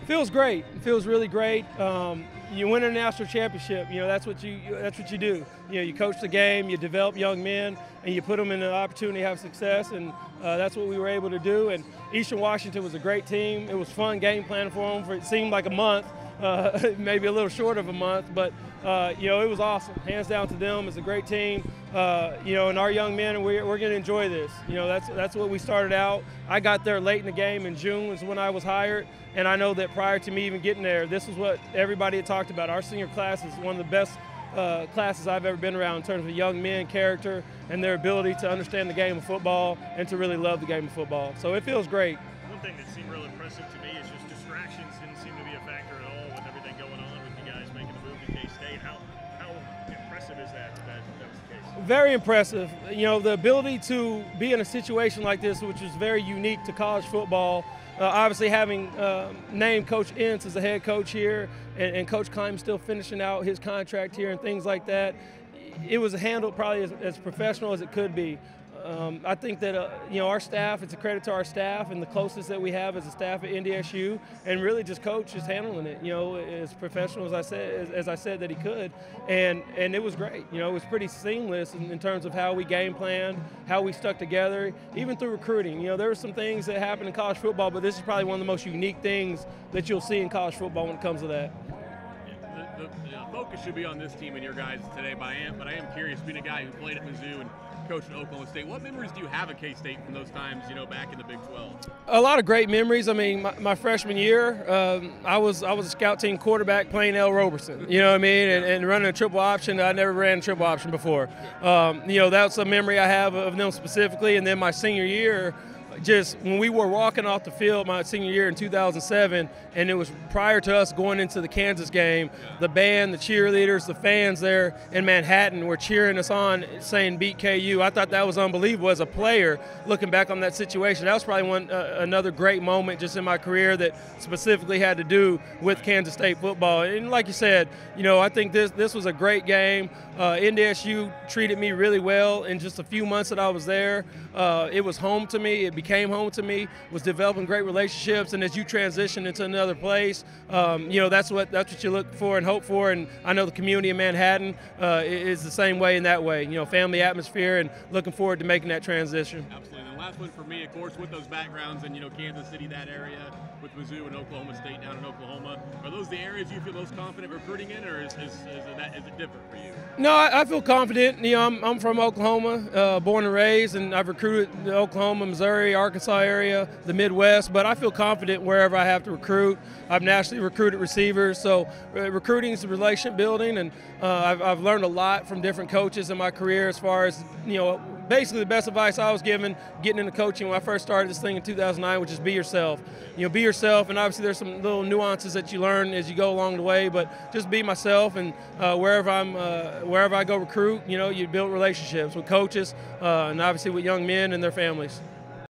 Feels great. It feels really great. You win a national championship. That's what you do. You coach the game, you develop young men, and you put them in an opportunity to have success. And that's what we were able to do. And Eastern Washington was a great team. It was fun game planning for them. It seemed like a month, maybe a little short of a month, but it was awesome. Hands down to them. It's a great team. And our young men, and we're going to enjoy this. That's what we started out. I got there late in the game in June is when I was hired, and I know that prior to me even getting there, this was what everybody had talked about. Our senior class is one of the best classes I've ever been around in terms of young men, character, and their ability to understand the game of football and to really love the game of football. So it feels great. One thing that seemed real impressive to me is just distractions didn't seem to be a factor at all with everything going on with you guys making the move to K-State. How impressive is that was the case? Very impressive. The ability to be in a situation like this, which is very unique to college football. Obviously, having named Coach Ince as the head coach here, and Coach Keim still finishing out his contract here and things like that, it was handled probably as professional as it could be. I think that our staff, it's a credit to our staff and the closest that we have as a staff at NDSU, and really just Coach is handling it, as professional as I said that he could, and it was great. It was pretty seamless in terms of how we game planned, how we stuck together, even through recruiting. There were some things that happen in college football, but this is probably one of the most unique things that you'll see in college football when it comes to that. The focus should be on this team and your guys today, but I am curious, being a guy who played at Mizzou and coached at Oklahoma State, what memories do you have at K-State from those times, back in the Big 12? A lot of great memories. I mean, my freshman year, I was a scout team quarterback playing L. Roberson, and running a triple option. I never ran a triple option before. That's a memory I have of them specifically. And then my senior year, just when we were walking off the field my senior year in 2007, and it was prior to us going into the Kansas game, the band, the cheerleaders, the fans there in Manhattan were cheering us on, saying beat KU. I thought that was unbelievable as a player, looking back on that situation. That was probably another great moment just in my career that specifically had to do with Kansas State football. And like you said, I think this was a great game. NDSU treated me really well in just a few months that I was there. It was home to me. It became home to me, was developing great relationships, and as you transition into another place, that's what you look for and hope for. And I know the community in Manhattan is the same way in that way. Family atmosphere, and looking forward to making that transition. Absolutely. And the last one for me, of course, with those backgrounds and Kansas City, that area, with Mizzou and Oklahoma State down in Oklahoma, are those the areas you feel most confident recruiting in, or is it different for you? No, I feel confident. I'm from Oklahoma, born and raised, and I've recruited the Oklahoma, Missouri, Arkansas area, the Midwest, but I feel confident wherever I have to recruit. I've nationally recruited receivers, so recruiting is relationship building, and I've learned a lot from different coaches in my career as far as, basically the best advice I was given getting into coaching when I first started this thing in 2009, which is be yourself. Be yourself, and obviously there's some little nuances that you learn as you go along the way, but just be myself, and wherever I go recruit, you build relationships with coaches and obviously with young men and their families.